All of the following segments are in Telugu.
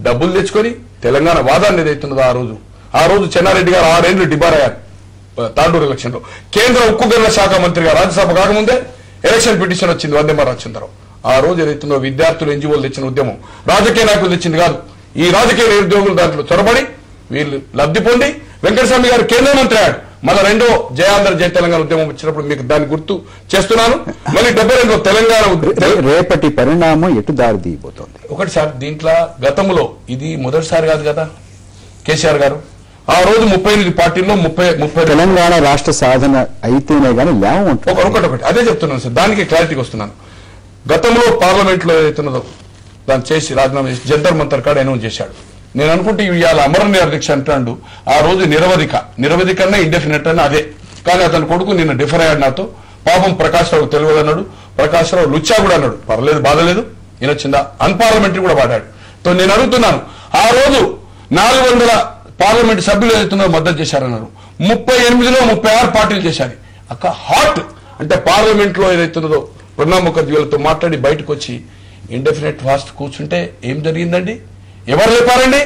డబ్బులు తెచ్చుకొని తెలంగాణ వాదాన్ని ఏదైతున్నదో ఆ రోజు చెన్నారెడ్డి గారు 6 ఏళ్లు డిబార్ అయ్యారు తాండూరు ఎలక్షన్ లో. కేంద్ర ఉక్కు గనుల శాఖ మంత్రిగా రాజ్యసభ కాకముందే ఎలక్షన్ పిటిషన్ వచ్చింది వందే మాతరం వచ్చిందరం. ఆ రోజు ఏదైతుందో విద్యార్థులు ఎన్జిఓలు తెచ్చిన ఉద్యమం రాజకీయ నాయకులు తెచ్చింది కాదు. ఈ రాజకీయ నిరుద్యోగులు దాంట్లో చొరబడి వీళ్ళు లబ్ధి పొంది వెంకటస్వామి గారు కేంద్ర మంత్రి అయ్యాడు. మళ్ళీ రెండో జయాంధ్ర జయ తెలంగాణ ఉద్యమం వచ్చినప్పుడు మీకు దాన్ని గుర్తు చేస్తున్నాను. మళ్ళీ 72లో తెలంగాణ రేపటి పరిణామం ఎటు దారి తీయబోతోంది? ఒకటి సార్, దీంట్లో గతంలో ఇది మొదటిసారి కాదు కదా కేసీఆర్ గారు. ఆ రోజు 38 పార్టీల్లో 30 తెలంగాణ రాష్ట్ర సాధన అయితేనే గానీ లేవం ఉంటుంది. ఒకటి అదే చెప్తున్నాను సార్, దానికి క్లారిటీకి వస్తున్నాను. గతంలో పార్లమెంట్ లో ఏదైతున్నదో దాన్ని చేసి రాజీనామా చేసి జంతర్ మంతర్ కాడ అనౌన్స్ చేశాడు. నేను అనుకుంటే ఇవాళ అమర నిరదీక్ష అంటాడు. ఆ రోజు నిరవధికన్నా ఇండెఫినెట్ అని అదే. కానీ అతని కొడుకు నిన్న డిఫర్ అయ్యాడు నాతో. పాపం ప్రకాష్ రావు తెలియదు అన్నాడు, ప్రకాష్ రావు లుచ్చా కూడా అన్నాడు. పర్లేదు బాధలేదు, ఈయనొచ్చిందా అన్పార్లమెంటరీ కూడా పాడాడు. నేను అడుగుతున్నాను, ఆ రోజు 400 పార్లమెంట్ సభ్యులు ఏదైతుందో మద్దతు చేశారన్నారు. 38లో 36 పార్టీలు చేశారు. అక్క హాట్ అంటే పార్లమెంట్ లో ఏదైతున్నదో ప్రణబ్ ముఖర్జీ వీళ్ళతో మాట్లాడి బయటకు వచ్చి ఇండెఫినెట్ ఫాస్ట్ కూర్చుంటే ఏం జరిగిందండి? ఎవరు లేపారండి?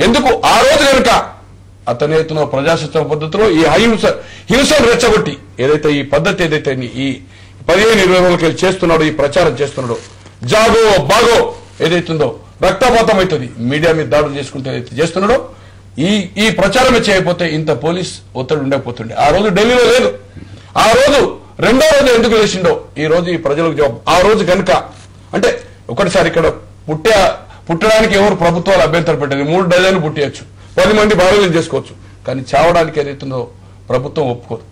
ఎందుకు? ఆ రోజు కనుక అతను ఏదైతున్నో ప్రజాస్వామ్య పద్ధతిలో ఈ హింసను రెచ్చగొట్టి ఏదైతే ఈ పద్ధతి ఏదైతే ఈ 15-20 రోజులకి చేస్తున్నాడో, ఈ ప్రచారం చేస్తున్నాడో, జాగో బాగో ఏదైతుందో రక్తపాతం అవుతుంది మీడియా మీద దాడులు చేసుకుంటే ఏదైతే చేస్తున్నాడో ఈ ప్రచారమే చేయకపోతే ఇంత పోలీస్ ఒత్తిడి ఉండకపోతుండే. ఆ రోజు ఢిల్లీలో లేదు. ఆ రోజు రెండో రోజు ఎందుకు లేచిండో ఈ రోజు ఈ ప్రజలకు జవాబు. ఆ రోజు కనుక అంటే ఒకటిసారి ఇక్కడ పుట్టడానికి ఎవరు ప్రభుత్వాలు అభ్యంతరం పెట్టేది 3 డజన్లు పుట్టేయచ్చు, 10 మంది భార్యలు చేసుకోవచ్చు. కానీ చావడానికి ఏదైతుందో ప్రభుత్వం ఒప్పుకోదు.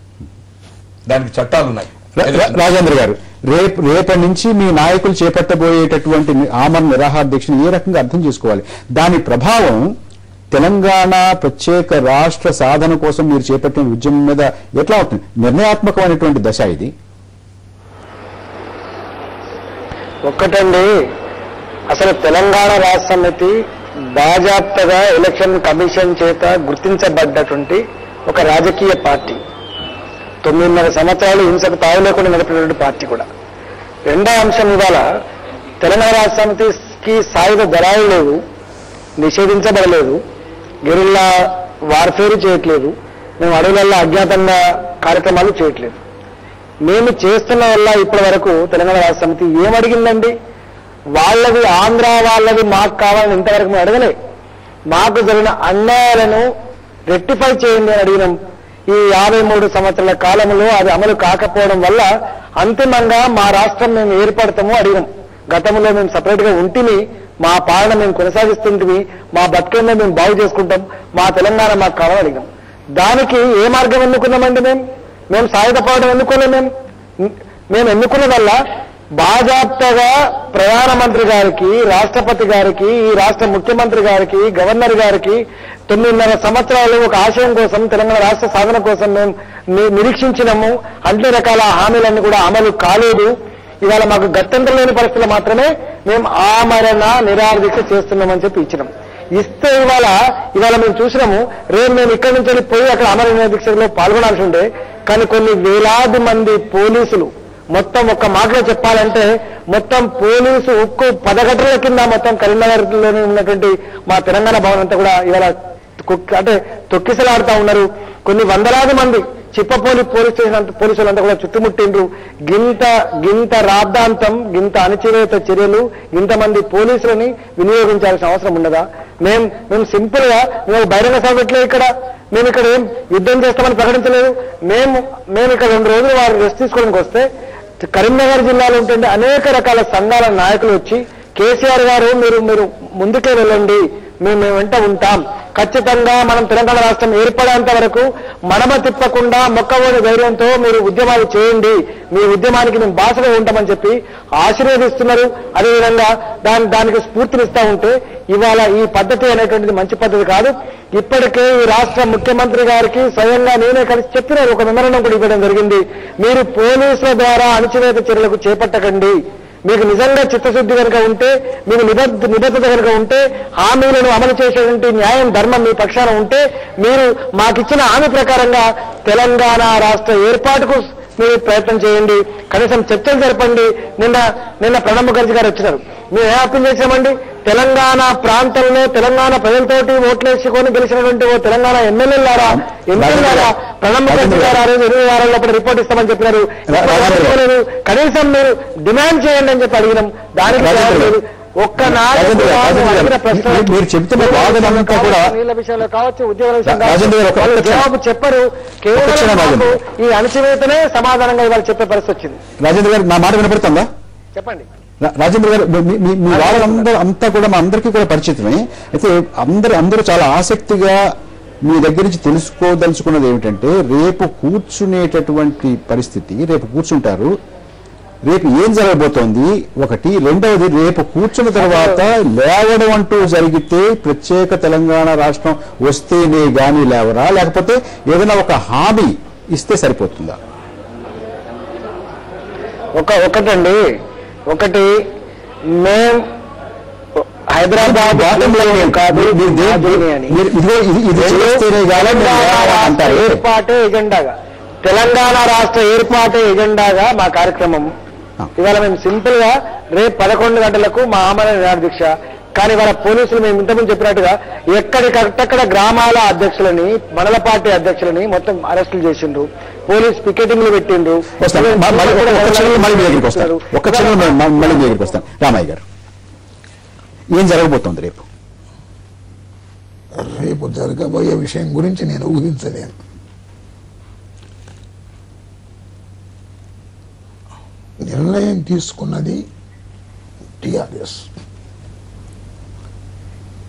దానికి చట్టాలు ఉన్నాయి. రాజేంద్ర గారు, రేపటి నుంచి మీ నాయకులు చేపట్టబోయేటటువంటి ఆమరణ నిరాహార దీక్షను ఏ రకంగా అర్థం చేసుకోవాలి? దాని ప్రభావం తెలంగాణ ప్రత్యేక రాష్ట్ర సాధన కోసం మీరు చేపట్టిన ఉద్యమం మీద ఎట్లా అవుతుంది? నిర్ణయాత్మకమైనటువంటి దశ ఇది. ఒక్కటండి, అసలు తెలంగాణ రాష్ట్ర సమితి బాజాప్తగా ఎలక్షన్ కమిషన్ చేత గుర్తించబడ్డటువంటి ఒక రాజకీయ పార్టీ. 9.5 సంవత్సరాలు హింసకు తావు లేకుండా నడిపినటువంటి పార్టీ కూడా. రెండో అంశం, ఇవాళ తెలంగాణ రాష్ట్ర సమితికి సాయుధ దళాలు లేవు, నిషేధించబడలేదు, గెరిల్లా వార్ఫేర్ చేయట్లేదు, మేము అడవులలో అజ్ఞాతంగా కార్యక్రమాలు చేయట్లేదు. మేము చేస్తున్న వల్ల ఇప్పటి వరకు తెలంగాణ రాష్ట్ర సమితి ఏమడిగిందండి? వాళ్ళది ఆంధ్ర వాళ్ళది మాకు కావాలని ఇంతవరకు మేము అడగలే. మాకు జరిగిన అన్యాయాలను రెక్టిఫై చేయండి అని అడిగినాం. ఈ 53 సంవత్సరాల కాలంలో అది అమలు కాకపోవడం వల్ల అంతిమంగా మా రాష్ట్రం మేము ఏర్పడతాము అడిగినాం. గతంలో మేము సపరేట్ గా ఉంటిమి, మా పాలన మేము కొనసాగిస్తుంటిమి, మా బతుకమ్మ మేము బాగు చేసుకుంటాం, మా తెలంగాణ మాకు కావాలని అడిగాం. దానికి ఏ మార్గం ఎన్నుకున్నామండి? మేము సాయుధ పోవడం ఎన్నుకోలేం. మేము ఎన్నుకున్న వల్ల బాజాప్తగా ప్రధానమంత్రి గారికి, రాష్ట్రపతి గారికి, ఈ రాష్ట్ర ముఖ్యమంత్రి గారికి, గవర్నర్ గారికి 9.5 సంవత్సరాలు ఒక ఆశయం కోసం, తెలంగాణ రాష్ట్ర సాధన కోసం మేము నిరీక్షించినాము. అన్ని రకాల హామీలన్నీ కూడా అమలు కాలేదు. ఇవాళ మాకు గత్యంతరం లేని పరిస్థితులు మాత్రమే మేము ఆమరణ నిరాహార దీక్ష చేస్తున్నామని చెప్పి ఇచ్చినాం. ఇస్తే ఇవాళ మేము చూసినాము. రేపు మేము ఇక్కడి నుంచి వెళ్ళిపోయి అక్కడ ఆమరణ నిరాహార దీక్షలో పాల్గొనాల్సి ఉండే, కానీ కొన్ని వేలాది మంది పోలీసులు, మొత్తం ఒక్క మాటలో చెప్పాలంటే మొత్తం పోలీసు ఉక్కు పదగట్టల కింద మొత్తం కరీంనగర్లోనే ఉన్నటువంటి మా తెలంగాణ భవన్ అంతా కూడా ఇవాళ అంటే తొక్కిసలాడుతూ ఉన్నారు. కొన్ని వందలాది మంది చిప్పపోలి పోలీస్ స్టేషన్ పోలీసులంతా కూడా చుట్టుముట్టిండ్రు. గింత రాద్ధాంతం, గింత అణచివేత చర్యలు, ఇంతమంది పోలీసులని వినియోగించాల్సిన అవసరం ఉండదా? మేము సింపుల్ గా మేము బహిరంగ సభ పెట్టలేదు. మేము ఇక్కడ ఏం యుద్ధం చేస్తామని ప్రకటించలేదు. మేము ఇక్కడ 2 రోజులు వారు రెస్ట్ తీసుకోవడానికి వస్తే కరీంనగర్ జిల్లాలో ఉంటుండే అనేక రకాల సంఘాల నాయకులు వచ్చి కేసీఆర్ గారు మీరు ముందుకే వెళ్ళండి, మేము వెంట ఉంటాం, ఖచ్చితంగా మనం తెలంగాణ రాష్ట్రం ఏర్పడేంత వరకు మడమ తిప్పకుండా మొక్కవోని ధైర్యంతో మీరు ఉద్యమాలు చేయండి, మీ ఉద్యమానికి మేము బాసగా ఉంటామని చెప్పి ఆశీర్వదిస్తున్నారు. అదేవిధంగా దానికి స్ఫూర్తినిస్తూ ఉంటే ఇవాళ ఈ పద్ధతి అనేటువంటిది మంచి పద్ధతి కాదు. ఇప్పటికే ఈ రాష్ట్ర ముఖ్యమంత్రి గారికి స్వయంగా నేనే కలిసి చెప్పినారు, ఒక మెమరాండం కూడా ఇవ్వడం జరిగింది. మీరు పోలీసుల ద్వారా అణచివేత చర్యలకు చేపట్టకండి. మీకు నిజంగా చిత్తశుద్ధి కనుక ఉంటే, మీకు నిబద్ధత కనుక ఉంటే, హామీలను అమలు చేసేటువంటి న్యాయం ధర్మం మీ పక్షాన ఉంటే, మీరు మాకిచ్చిన హామీ ప్రకారంగా తెలంగాణ రాష్ట్ర ఏర్పాటుకు మీరు ప్రయత్నం చేయండి, కనీసం చర్చలు జరపండి. నిన్న ప్రణబ్ ముఖర్జీ గారు వచ్చినారు. మేము ఏ అప్పీల్ చేశామండి? తెలంగాణ ప్రాంతంలో తెలంగాణ ప్రజలతోటి ఓట్లేసుకొని గెలిచినటువంటి ఓ తెలంగాణ ఎమ్మెల్యేలారా ప్రణబ్ ముఖర్జీ గారు ఆ రోజు 20 వారాల లోపల రిపోర్ట్ ఇస్తామని చెప్పినారు. కనీసం మీరు డిమాండ్ చేయండి అని చెప్పి అడిగినాం. దానికి ఒక్కనాడు మీరు చెప్తున్న వాదనంతా కూడా నీళ్ల విషయంలో కావచ్చు, ఉద్యోగాల విషయంలో జవాబు చెప్పరు. కేవలం ఈ అణచివేతనే సమాధానంగా ఇవాళ చెప్పే పరిస్థితి వచ్చింది. రాజేంద్ర గారు నా మాట వినపడుతుందా? చెప్పండి రాజేంద్ర గారు. మీ వాదన అంతా కూడా మా అందరికీ కూడా పరిచితమే. అయితే అందరూ చాలా ఆసక్తిగా మీ దగ్గర నుంచి తెలుసుకోదలుచుకున్నది ఏమిటంటే, రేపు కూర్చునేటటువంటి పరిస్థితి, రేపు కూర్చుంటారు, రేపు ఏం జరగబోతోంది ఒకటి. రెండవది, రేపు కూర్చున్న తర్వాత లేవడం అంటూ జరిగితే ప్రత్యేక తెలంగాణ రాష్ట్రం వస్తేనే గాని లేవరా, లేకపోతే ఏదైనా ఒక హామీ ఇస్తే సరిపోతుందా? ఒకటి మేము హైదరాబాద్ కాదు, ఏర్పాటే ఎజెండాగా, తెలంగాణ రాష్ట్ర ఏర్పాటే ఎజెండాగా మా కార్యక్రమం. ఇవాళ మేము సింపుల్ గా రేపు 11 గంటలకు మా ఆమరణ నిరాదీక్ష. కానీ ఇవాళ పోలీసులు మేము ఇంతకుముందు చెప్పినట్టుగా ఎక్కడికక్కడ గ్రామాల అధ్యక్షులని, మండల పార్టీ అధ్యక్షులని మొత్తం అరెస్టులు చేసిండ్రు, పోలీస్ పికెటింగ్లు పెట్టిండ్రు. రామయ్య గారు, ఏం జరగబోతోంది రేపు? రేపు జరగబోయే విషయం గురించి నేను ఊహించలేను. నిర్ణయం తీసుకున్నది టిఆర్ఎస్,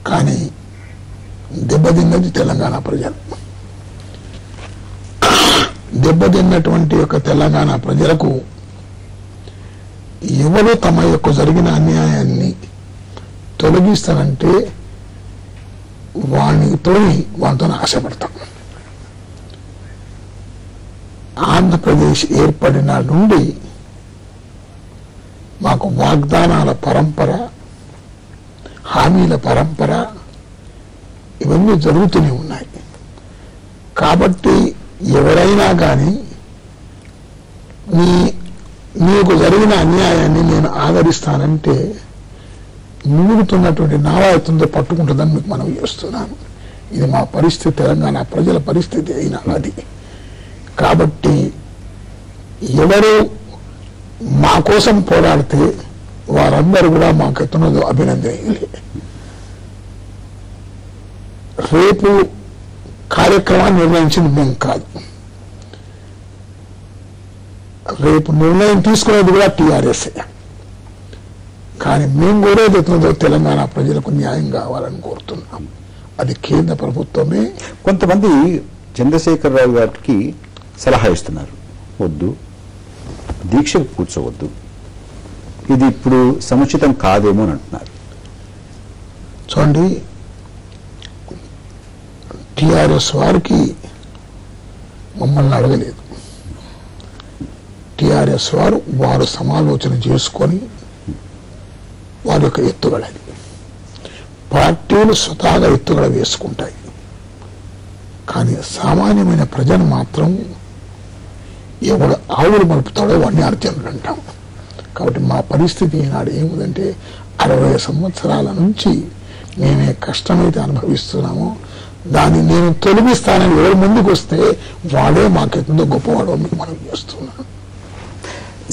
కానీ దెబ్బతిన్నది తెలంగాణ ప్రజలు. దెబ్బతిన్నటువంటి యొక్క తెలంగాణ ప్రజలకు ఎవరు తమ యొక్క జరిగిన అన్యాయాన్ని తొలగిస్తారంటే వాటితో ఆశపడతాం. ఆంధ్రప్రదేశ్ ఏర్పడిన నుండి మాకు వాగ్దానాల పరంపర, హామీల పరంపర ఇవన్నీ జరుగుతూనే ఉన్నాయి. కాబట్టి ఎవరైనా కానీ నీకు జరిగిన అన్యాయాన్ని నేను ఆదరిస్తానంటే మునుగుతున్నటువంటి నావాయుతంతో పట్టుకుంటుందని మీకు మనం చేస్తున్నాను. ఇది మా పరిస్థితి, తెలంగాణ ప్రజల పరిస్థితి అయినా అది. కాబట్టి ఎవరు మా కోసం పోరాడితే వారందరూ కూడా మాకెత్తున్నదో అభినందనీయులే. రేపు కార్యక్రమాన్ని నిర్ణయించింది మేము కాదు, రేపు నిర్ణయం తీసుకునేది కూడా టీఆర్ఎస్ఏ. కానీ మేము కూడా ఎత్తున్నదో తెలంగాణ ప్రజలకు న్యాయం కావాలని కోరుతున్నాం. అది కేంద్ర ప్రభుత్వమే. కొంతమంది చంద్రశేఖరరావు గారికి సలహా ఇస్తున్నారు, వద్దు, దీక్షకు కూర్చోవద్దు, ఇది ఇప్పుడు సముచితం కాదేమో అని అంటున్నారు. చూడండి, టిఆర్ఎస్ వారికి మమ్మల్ని అడగలేదు. టిఆర్ఎస్ వారు సమాలోచన చేసుకొని వారి యొక్క ఎత్తుగడది. పార్టీలు స్వతహాగా ఎత్తుగడ వేసుకుంటాయి, కానీ సామాన్యమైన ప్రజలు మాత్రం ఎవడు ఆవులు మలుపుతాడో వాడిని అర్జునుడు అంటాం. కాబట్టి మా పరిస్థితి ఈనాడు ఏముందంటే 60 సంవత్సరాల నుంచి మేమే కష్టమైతే అనుభవిస్తున్నామో దాన్ని నేను తొలగిస్తానని ఎవరు ముందుకు వస్తే వాడే మాకెంతో గొప్పవాడో మీకు మనం చేస్తున్నాను.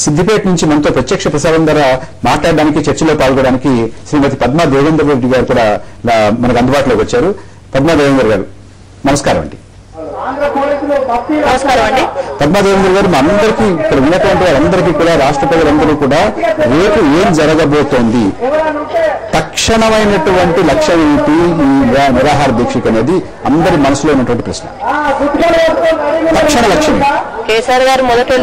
సిద్దిపేట నుంచి మనతో ప్రత్యక్ష ప్రసారం ద్వారా మాట్లాడడానికి, చర్చలో పాల్గొనడానికి శ్రీమతి పద్మా దేవేందర్ రెడ్డి గారు కూడా మనకు అందుబాటులోకి వచ్చారు. పద్మా దేవేందర్ గారు నమస్కారం అండి. పద్మా దేవేందర్ గారు, మా అందరికీ ఇక్కడ ఉన్నటువంటి వారందరికీ కూడా, రాష్ట్ర ప్రజలందరూ కూడా రేపు ఏం జరగబోతోంది, తక్షణమైనటువంటి లక్ష్యం ఏంటి ఈ నిరాహార దీక్షకు అనేది అందరి మనసులో ఉన్నటువంటి ప్రశ్న. తక్షణ లక్ష్యం కేసీఆర్ గారు మొదటి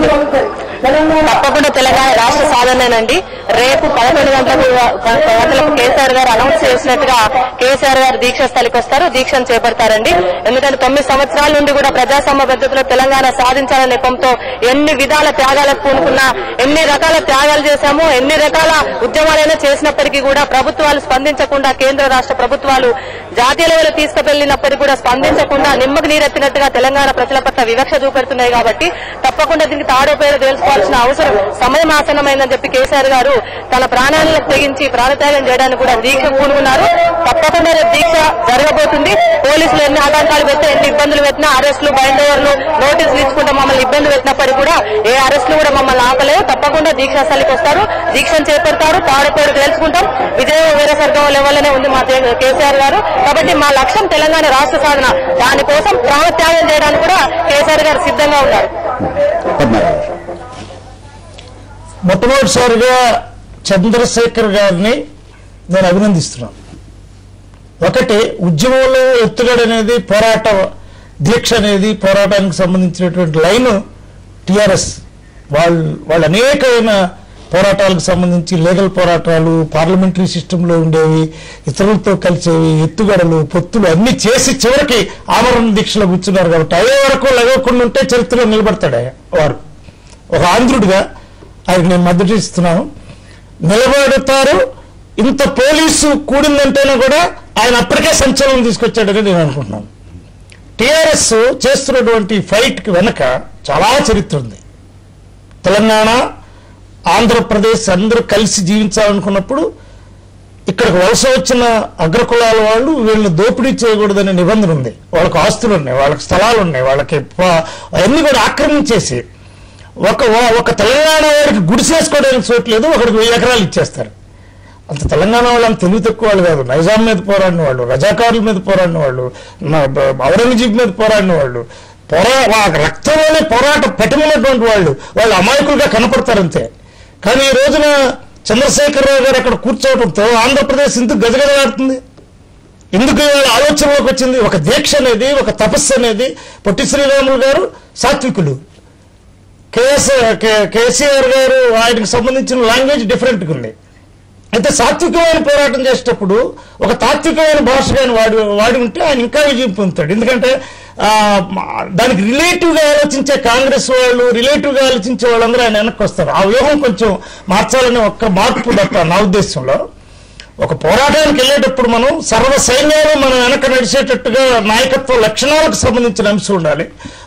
తప్పకుండా తెలంగాణ రాష్ట్ర సాధనేనండి. రేపు 11 గంటలకు కేసీఆర్ గారు అనౌన్స్ చేసినట్టుగా కేసీఆర్ గారు దీక్ష స్థలికి వస్తారు, దీక్షను చేపడతారండి. ఎందుకంటే 9 సంవత్సరాల నుండి కూడా ప్రజాస్వామ్య పద్ధతిలో తెలంగాణ సాధించాలనే నెపంతో ఎన్ని విధాల త్యాగాలకు పూనుకున్నా, ఎన్ని రకాల త్యాగాలు చేశామో, ఎన్ని రకాల ఉద్యమాలైనా చేసినప్పటికీ కూడా ప్రభుత్వాలు స్పందించకుండా, కేంద్ర రాష్ట్ర ప్రభుత్వాలు జాతీయ లెవెల్ తీసుకువెళ్లినప్పటికీ కూడా స్పందించకుండా నిమ్మకు నీరెత్తినట్టుగా తెలంగాణ ప్రజల పట్ల వివక్ష చూపెడుతున్నాయి కాబట్టి తప్పకుండా దీనికి తాడో పేరు తెలుసుకోవాల్సిన అవసరం సమయం ఆసన్నమైందని చెప్పి కేసీఆర్ గారు తన ప్రాణాలను తెగించి ప్రాణత్యాగం చేయడానికి కూడా దీక్ష పూనుకున్నారు. తప్పకుండా రేపు దీక్ష జరగబోతుంది. పోలీసులు ఎన్ని ఆటంకాలు పెట్టినా ఎన్ని ఇబ్బందులు పెట్టినా అరెస్టులు బైండ్ ఓవర్లు నోటీసులు ఇచ్చుకుంటా మమ్మల్ని ఇబ్బంది పెట్టినప్పటికీ కూడా ఏ అరెస్టులు కూడా మమ్మల్ని ఆపలేవు. తప్పకుండా దీక్షా స్థలికి వస్తారు, దీక్షను చేపడతారు, తాడో పేరు తెలుసుకుంటాం. విజయ వీరస్వర్గం లెవెల్లోనే ఉంది మా కేసీఆర్ గారు. కాబట్టి మా లక్ష్యం తెలంగాణ రాష్ట్ర సాధన. దానికోసం ప్రాణత్యాగం చేయడానికి కూడా కేసీఆర్ గారు సిద్ధంగా ఉన్నారు. మొట్టమొదటిసారిగా చంద్రశేఖర్ గారిని నేను అభినందిస్తున్నాను. ఒకటి, ఉద్యమంలో ఎత్తుగడ అనేది పోరాట దీక్ష అనేది పోరాటానికి సంబంధించినటువంటి లైన్ టిఆర్ఎస్ వాళ్ళు అనేకమైన పోరాటాలకు సంబంధించి లీగల్ పోరాటాలు, పార్లమెంటరీ సిస్టంలో ఉండేవి, ఇతరులతో కలిసేవి, ఎత్తుగడలు, పొత్తులు అన్ని చేసి చివరికి ఆమరణ దీక్షలో కూర్చున్నారు. కాబట్టి అయ్యే వరకు లగవకుండా ఉంటే చరిత్రలో నిలబడతాడు వారు. ఒక ఆంధ్రుడిగా ఆయనకు నేను మద్దతు ఇస్తున్నాను. నిలబడతారు. ఇంత పోలీసు కూడిందంటేనే కూడా ఆయన అప్పటికే సంచలనం తీసుకొచ్చాడని నేను అనుకుంటున్నాను. టిఆర్ఎస్ చేస్తున్నటువంటి ఫైట్ కి వెనక చాలా చరిత్ర ఉంది. తెలంగాణ, ఆంధ్రప్రదేశ్ అందరూ కలిసి జీవించాలనుకున్నప్పుడు ఇక్కడికి వలస వచ్చిన అగ్రకులాల వాళ్ళు వీళ్ళని దోపిడీ చేయకూడదనే నిబంధన ఉంది. వాళ్ళకి ఆస్తులు ఉన్నాయి, వాళ్ళకి స్థలాలు ఉన్నాయి, వాళ్ళకి అవన్నీ కూడా ఆక్రమించేసి ఒక తెలంగాణ వాడికి గుడిసేసుకోవడానికి చోట్లేదు, ఒకరికి 1000 ఎకరాలు ఇచ్చేస్తారు. అంత తెలంగాణ వాళ్ళు అంత తెలివి తక్కువ వాళ్ళు కాదు. నైజాం మీద పోరాడిన వాళ్ళు, రజాకారుల మీద పోరాడిన వాళ్ళు, ఔరంగజీబ్ మీద పోరాడిన వాళ్ళు, రక్తంలోనే పోరాట పటిమైనటువంటి వాళ్ళు అమాయకులుగా కనపడతారంతే. కానీ ఈ రోజున చంద్రశేఖరరావు గారు అక్కడ కూర్చోవడంతో ఆంధ్రప్రదేశ్ ఎందుకు గజగజలాడుతుంది? ఎందుకు ఆలోచనలోకి వచ్చింది? ఒక దీక్ష అనేది, ఒక తపస్సు అనేది. పొట్టి శ్రీరాములు గారు సాత్వికులు, కేసీఆర్ గారు ఆయనకు సంబంధించిన లాంగ్వేజ్ డిఫరెంట్గా ఉంది. అయితే సాత్వికమైన పోరాటం చేసేటప్పుడు ఒక తాత్వికమైన భాష కానీ వాడి ఉంటే ఆయన ఇంకా విజయం పొందుతాడు. ఎందుకంటే దానికి రిలేటివ్గా ఆలోచించే కాంగ్రెస్ వాళ్ళు, రిలేటివ్గా ఆలోచించే వాళ్ళందరూ ఆయన వెనక్కి వస్తారు. ఆ వ్యూహం కొంచెం మార్చాలనే ఒక్క మార్పు తప్ప నా ఉద్దేశంలో. ఒక పోరాటానికి వెళ్ళేటప్పుడు మనం సర్వ సైన్యాలు మనం వెనక నడిచేటట్టుగా నాయకత్వ లక్షణాలకు సంబంధించిన అంశం ఉండాలి.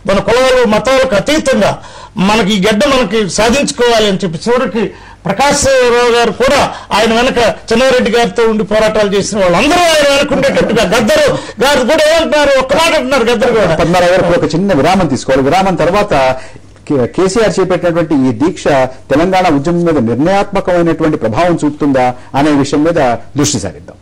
మన కులాలు మతాలకు అతీతంగా మనకి ఈ గడ్డ మనకి సాధించుకోవాలి అని చెప్పి చివరికి ప్రకాశ్ రావు గారు కూడా ఆయన వెనక చెన్నారెడ్డి గారితో ఉండి పోరాటాలు చేసిన వాళ్ళందరూ ఆయన వెనకుండేటట్టుగా గద్దరు గారు కూడా ఏమంటున్నారు, ఒక్క మాట అంటున్నారు గద్దరు కూడా. పద్మారావు గారు ఒక చిన్న విరామం తీసుకోవాలి. విరామం తర్వాత కేసీఆర్ చేపట్టినటువంటి ఈ దీక్ష తెలంగాణ ఉద్యమం మీద నిర్ణయాత్మకమైనటువంటి ప్రభావం చూపుతుందా అనే విషయం మీద దృష్టి సారిద్దాం.